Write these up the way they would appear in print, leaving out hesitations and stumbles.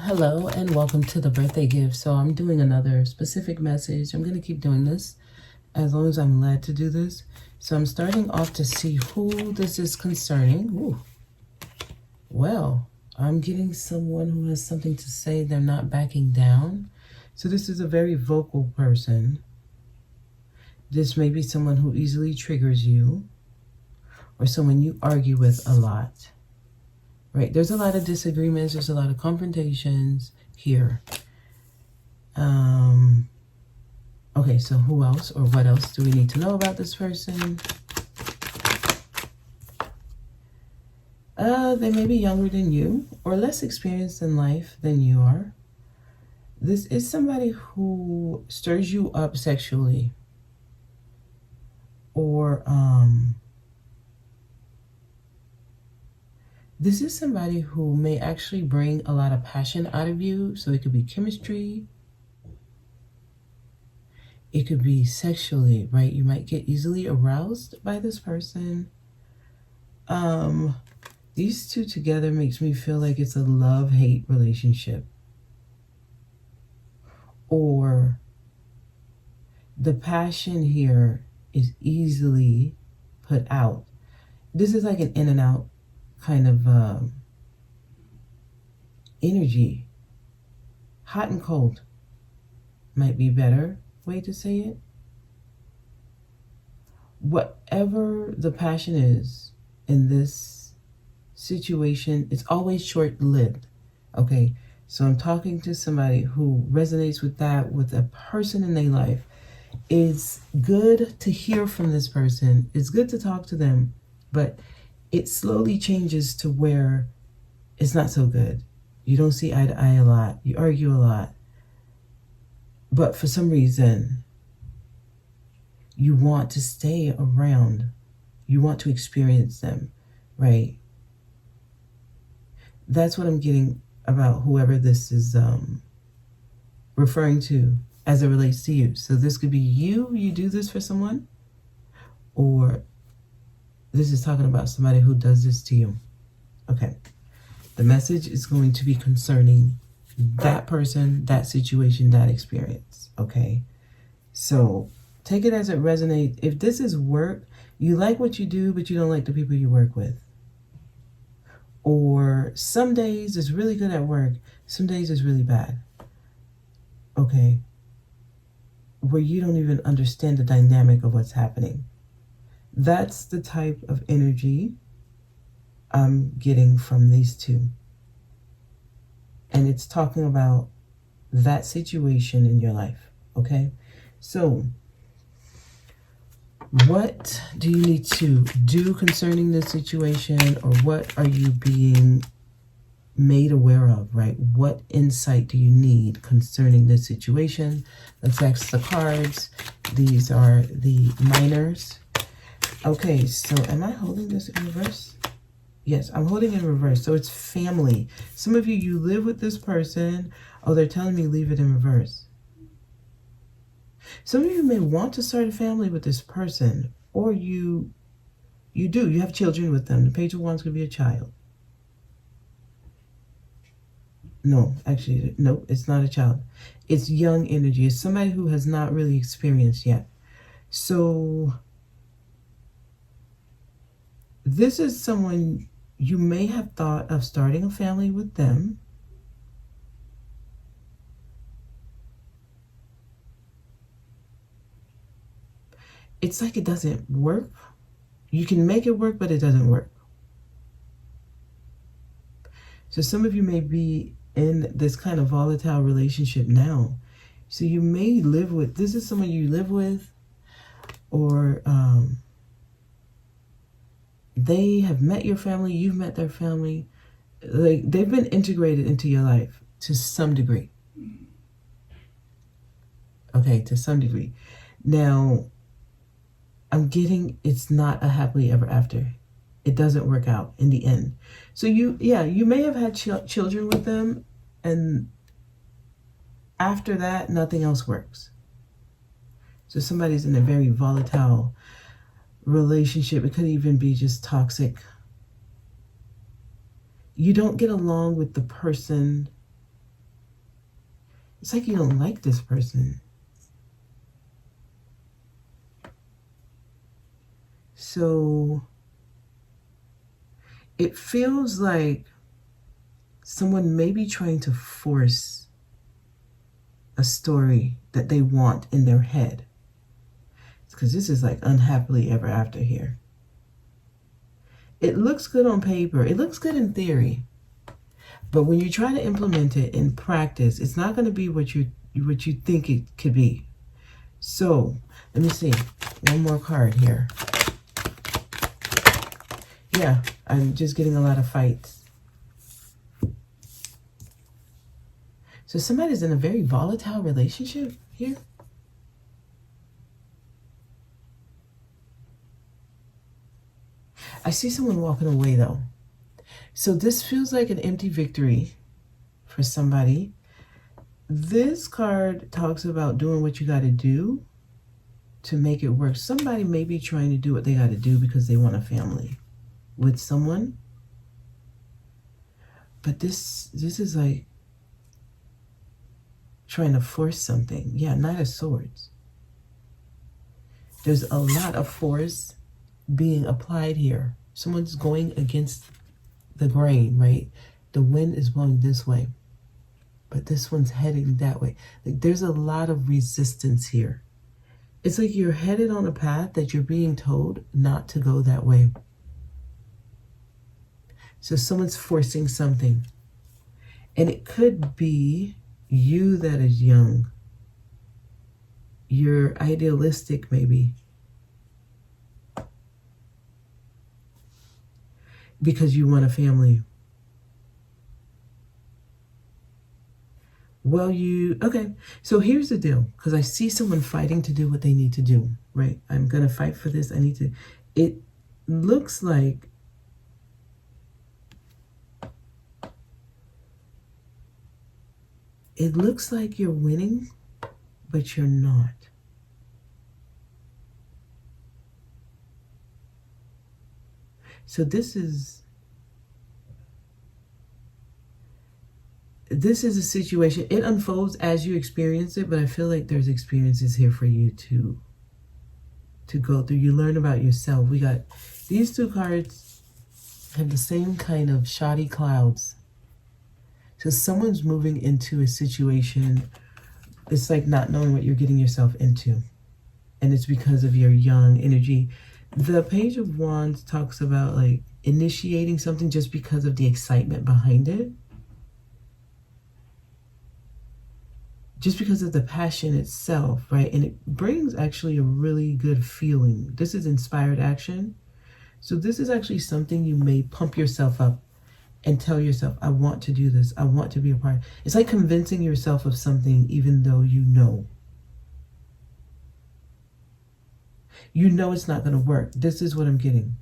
Hello and welcome to the birthday gift. So I'm doing another specific message. I'm going to keep doing this as long as I'm led to do this. So I'm starting off to see who this is concerning. Ooh. Well, I'm getting someone who has something to say. They're not backing down. So this is a very vocal person. This may be someone who easily triggers you or someone you argue with a lot. Right? There's a lot of disagreements. There's a lot of confrontations here. Okay, so who else or what else do we need to know about this person? They may be younger than you or less experienced in life than you are. This is somebody who stirs you up sexually or this is somebody who may actually bring a lot of passion out of you. So it could be chemistry. It could be sexually, right? You might get easily aroused by this person. These two together makes me feel like it's a love-hate relationship. Or the passion here is easily put out. This is like an in and out kind of energy. Hot and cold might be a better way to say it. Whatever the passion is in this situation, it's always short-lived. Okay, so I'm talking to somebody who resonates with that, with a person in their life. It's good to hear from this person. It's good to talk to them, but it slowly changes to where it's not so good. You don't see eye to eye a lot. You argue a lot. But for some reason, you want to stay around. You want to experience them, right? That's what I'm getting about whoever this is referring to as it relates to you. So this could be you do this for someone, or this is talking about somebody who does this to you. Okay. The message is going to be concerning that person, that situation, that experience. Okay. So take it as it resonates. If this is work, you like what you do, but you don't like the people you work with. Or some days it's really good at work, some days it's really bad. Okay. Where you don't even understand the dynamic of what's happening. That's the type of energy I'm getting from these two. And it's talking about that situation in your life. Okay. So what do you need to do concerning this situation, or what are you being made aware of, right? What insight do you need concerning this situation? Let's ask the cards. These are the minors. Okay, so am I holding this in reverse? Yes, I'm holding in reverse. So it's family. Some of you live with this person. Oh, they're telling me leave it in reverse. Some of you may want to start a family with this person, or you do. You have children with them. The Page of Wands could be a child. No, actually, no, it's not a child. It's young energy. It's somebody who has not really experienced yet. So this is someone you may have thought of starting a family with them. It's like it doesn't work. You can make it work, but it doesn't work. So some of you may be in this kind of volatile relationship now. So you may live with, this is someone you live with, or they have met your family, you've met their family. Like they've been integrated into your life to some degree. Okay, to some degree. Now, I'm getting it's not a happily ever after. It doesn't work out in the end. So you may have had children with them, and after that, nothing else works. So somebody's in a very volatile relationship. It could even be just toxic. You don't get along with the person It's like you don't like this person. So it feels like someone may be trying to force a story that they want in their head. Because this is like unhappily ever after here. It looks good on paper. It looks good in theory. But when you try to implement it in practice, it's not going to be what you think it could be. So, let me see. One more card here. Yeah, I'm just getting a lot of fights. So somebody's in a very volatile relationship here. I see someone walking away though. So this feels like an empty victory for somebody. This card talks about doing what you got to do to make it work. Somebody may be trying to do what they got to do because they want a family with someone. But this is like trying to force something. Yeah, Knight of Swords. There's a lot of force being applied here. Someone's going against the grain, right? The wind is blowing this way, but this one's heading that way. Like there's a lot of resistance here. It's like you're headed on a path that you're being told not to go that way. So someone's forcing something. And it could be you that is young. You're idealistic, maybe. Because you want a family. Well, okay. So here's the deal. Because I see someone fighting to do what they need to do, right? I'm going to fight for this. It looks like you're winning, but you're not. So this is a situation. It unfolds as you experience it, but I feel like there's experiences here for you to go through. You learn about yourself. We got these two cards have the same kind of shoddy clouds. So someone's moving into a situation. It's like not knowing what you're getting yourself into. And it's because of your young energy. The Page of Wands talks about like initiating something just because of the excitement behind it. Just because of the passion itself, right? And it brings actually a really good feeling. This is inspired action. So this is actually something you may pump yourself up and tell yourself, I want to do this. I want to be a part. It's like convincing yourself of something even though you know. You know it's not going to work. This is what I'm getting.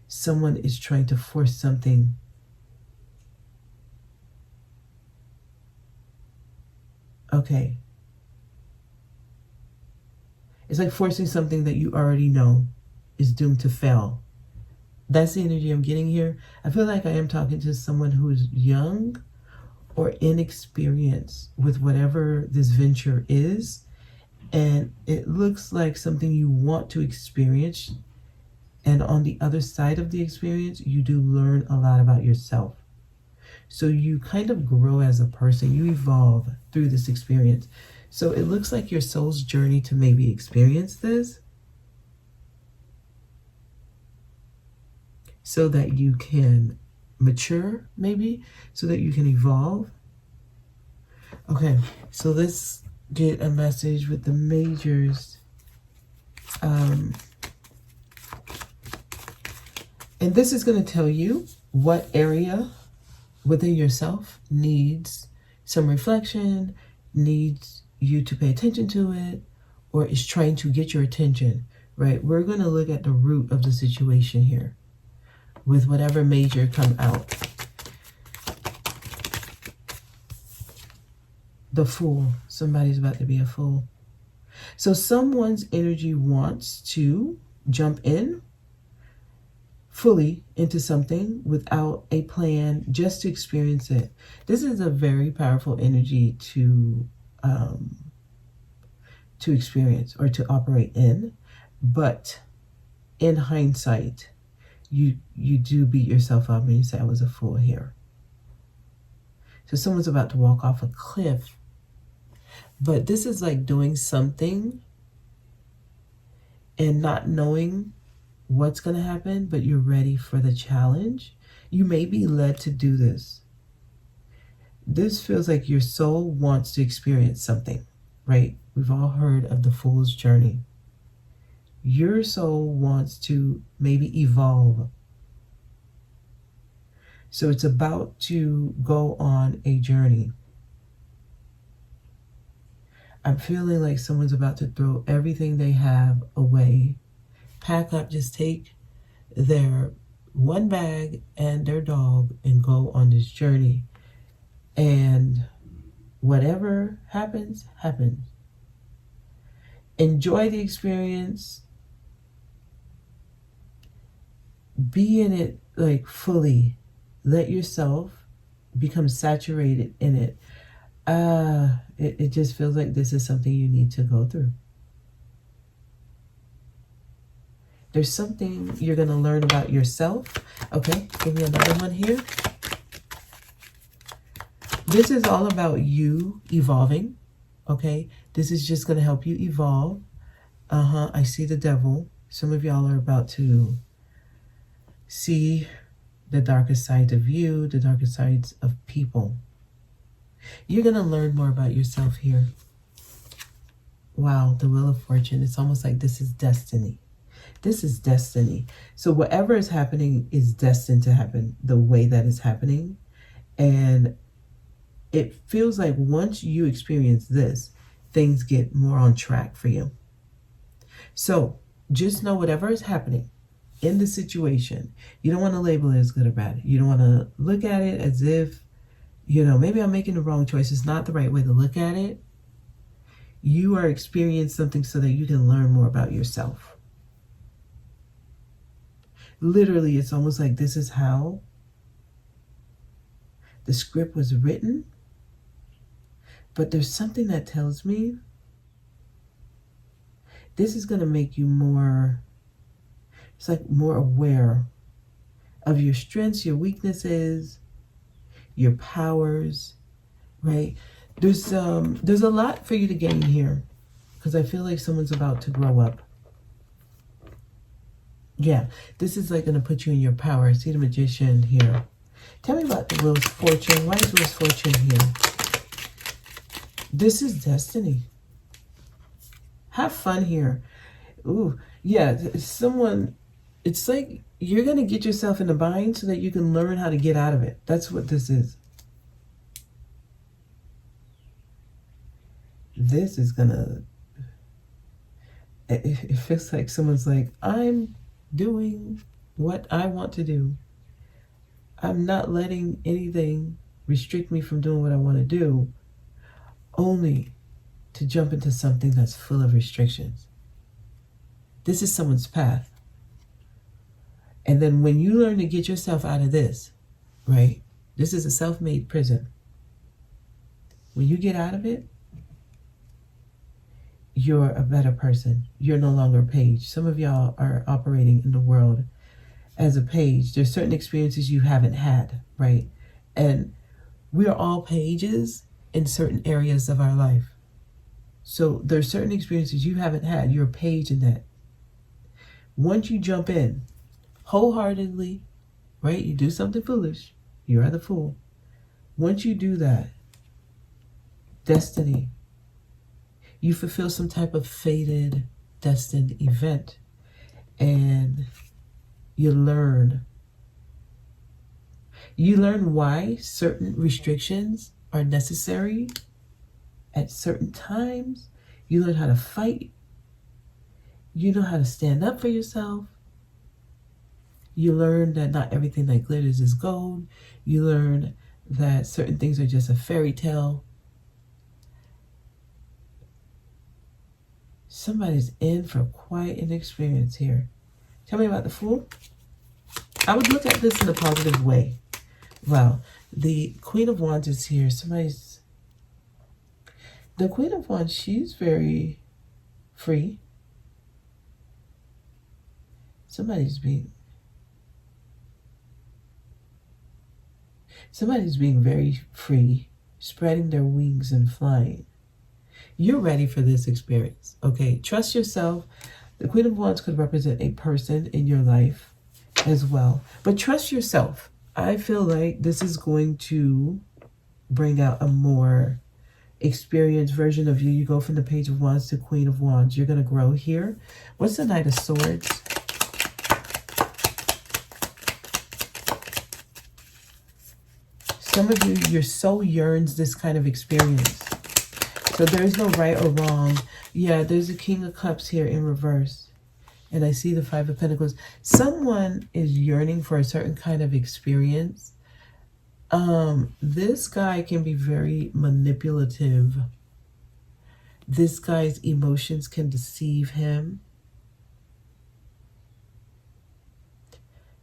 Someone is trying to force something. Okay. It's like forcing something that you already know is doomed to fail. That's the energy I'm getting here. I feel like I am talking to someone who's young or inexperienced with whatever this venture is. And it looks like something you want to experience. And on the other side of the experience, you do learn a lot about yourself. So you kind of grow as a person. You evolve through this experience. So it looks like your soul's journey to maybe experience this so that you can mature, maybe, so that you can evolve. Okay, so let's get a message with the majors. And this is going to tell you what area within yourself needs some reflection, needs you to pay attention to it, or is trying to get your attention, right? We're going to look at the root of the situation here with whatever major come out. The Fool. Somebody's about to be a fool. So someone's energy wants to jump in, fully into something without a plan, just to experience it. This is a very powerful energy to experience or to operate in. But in hindsight, you do beat yourself up and you say, I was a fool here. So someone's about to walk off a cliff. But this is like doing something and not knowing what's going to happen, but you're ready for the challenge. You may be led to do this. This feels like your soul wants to experience something, right? We've all heard of the fool's journey. Your soul wants to maybe evolve. So it's about to go on a journey. I'm feeling like someone's about to throw everything they have away. Pack up, just take their one bag and their dog and go on this journey. And whatever happens, happens. Enjoy the experience. Be in it like fully. Let yourself become saturated in it. It just feels like this is something you need to go through. There's something you're going to learn about yourself. Okay, give me another one here. This is all about you evolving. Okay, this is just going to help you evolve. I see the devil. Some of y'all are about to see the darkest sides of you, the darkest sides of people. You're going to learn more about yourself here. Wow, the Wheel of Fortune. It's almost like this is destiny. This is destiny. So whatever is happening is destined to happen the way that it's happening. And it feels like once you experience this, things get more on track for you. So just know whatever is happening in the situation, you don't want to label it as good or bad. You don't want to look at it as if, maybe I'm making the wrong choice. It's not the right way to look at it. You are experiencing something so that you can learn more about yourself. Literally, it's almost like this is how the script was written. But there's something that tells me this is going to make you more, it's like more aware of your strengths, your weaknesses, your powers, right? There's a lot for you to gain here because I feel like someone's about to grow up. Yeah, this is like going to put you in your power. I see the Magician here. Tell me about the Wheel's Fortune. Why is Wheel's Fortune here? This is destiny. Have fun here. Ooh, yeah, it's like you're going to get yourself in a bind so that you can learn how to get out of it. That's what this is. This is going to, it feels like someone's like, I'm doing what I want to do. I'm not letting anything restrict me from doing what I want to do, only to jump into something that's full of restrictions. This is someone's path. And then when you learn to get yourself out of this, right? This is a self-made prison. When you get out of it, you're a better person. You're no longer a page. Some of y'all are operating in the world as a page. There's certain experiences you haven't had, right? And we are all pages in certain areas of our life. So there's certain experiences you haven't had. You're a page in that. Once you jump in wholeheartedly, right? You do something foolish. You are the fool. Once you do that, destiny, you fulfill some type of fated, destined event. And you learn. You learn why certain restrictions are necessary at certain times. You learn how to fight. You know how to stand up for yourself. You learn that not everything that glitters is gold. You learn that certain things are just a fairy tale. Somebody's in for quite an experience here. Tell me about the Fool. I would look at this in a positive way. Wow. The Queen of Wands is here. The Queen of Wands, she's very free. Somebody's being very free, spreading their wings and flying. You're ready for this experience, okay? Trust yourself. The Queen of Wands could represent a person in your life as well. But trust yourself. I feel like this is going to bring out a more experienced version of you. You go from the Page of Wands to Queen of Wands. You're going to grow here. What's the Knight of Swords? Some of you, your soul yearns this kind of experience. So there's no right or wrong. Yeah, there's a King of Cups here in reverse. And I see the Five of Pentacles. Someone is yearning for a certain kind of experience. This guy can be very manipulative. This guy's emotions can deceive him.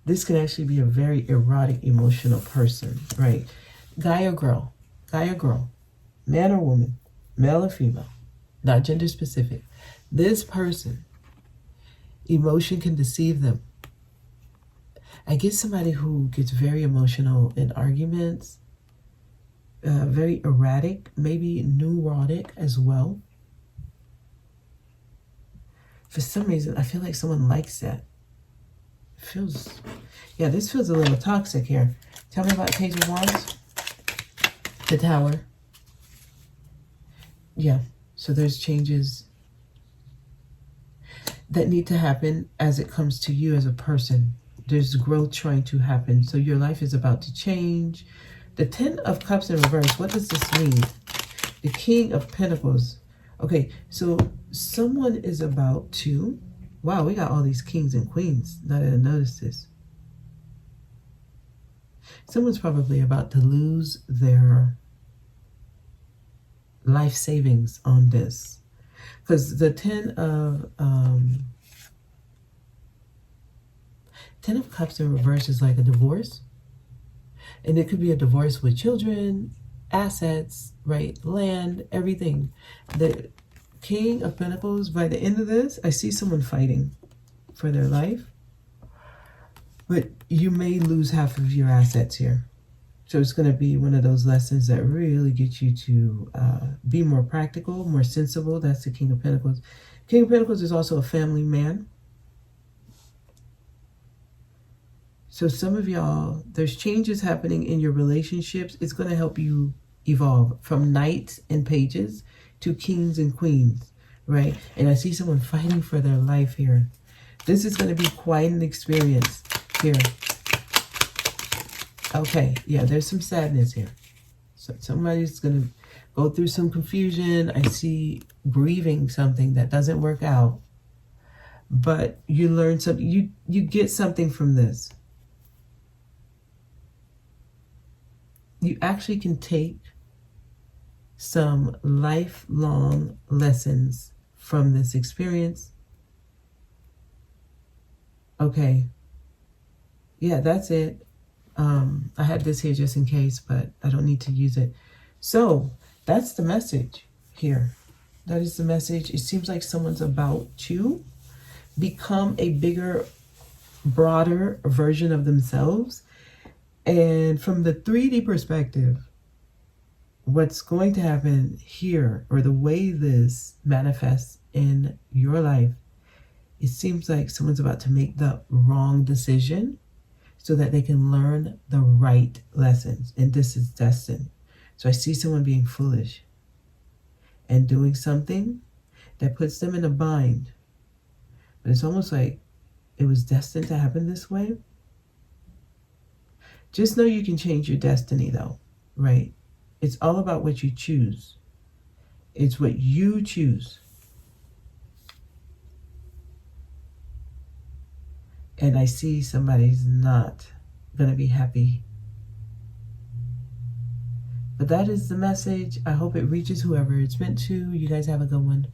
This can actually be a very erotic, emotional person, right? Guy or girl, man or woman, male or female, not gender specific. This person, emotion can deceive them. I get somebody who gets very emotional in arguments, very erratic, maybe neurotic as well. For some reason, I feel like someone likes that. This feels a little toxic here. Tell me about Page of Wands. The Tower. Yeah, so there's changes that need to happen as it comes to you as a person. There's growth trying to happen. So your life is about to change. The Ten of Cups in reverse. What does this mean? The King of Pentacles. Okay, so someone is about to... Wow, we got all these kings and queens. Now that I noticed this. Someone's probably about to lose their life savings on this. Because the Ten of Cups in reverse is like a divorce. And it could be a divorce with children, assets, right? Land, everything. The King of Pentacles, by the end of this, I see someone fighting for their life. But you may lose half of your assets here. So it's going to be one of those lessons that really get you to be more practical, more sensible. That's the King of Pentacles. King of Pentacles is also a family man. So some of y'all, there's changes happening in your relationships. It's going to help you evolve from knights and pages to kings and queens, right? And I see someone fighting for their life here. This is going to be quite an experience here. Okay, yeah, there's some sadness here. So somebody's going to go through some confusion. I see grieving something that doesn't work out. But you learn something. You get something from this. You actually can take some lifelong lessons from this experience. Okay. Yeah, that's it. I had this here just in case, but I don't need to use it. So that's the message here. That is the message. It seems like someone's about to become a bigger, broader version of themselves. And from the 3D perspective, what's going to happen here, or the way this manifests in your life, it seems like someone's about to make the wrong decision so that they can learn the right lessons. And this is destined. So I see someone being foolish and doing something that puts them in a bind. But it's almost like it was destined to happen this way. Just know you can change your destiny though, right? It's all about what you choose. It's what you choose. And I see somebody's not going to be happy. But that is the message. I hope it reaches whoever it's meant to. You guys have a good one.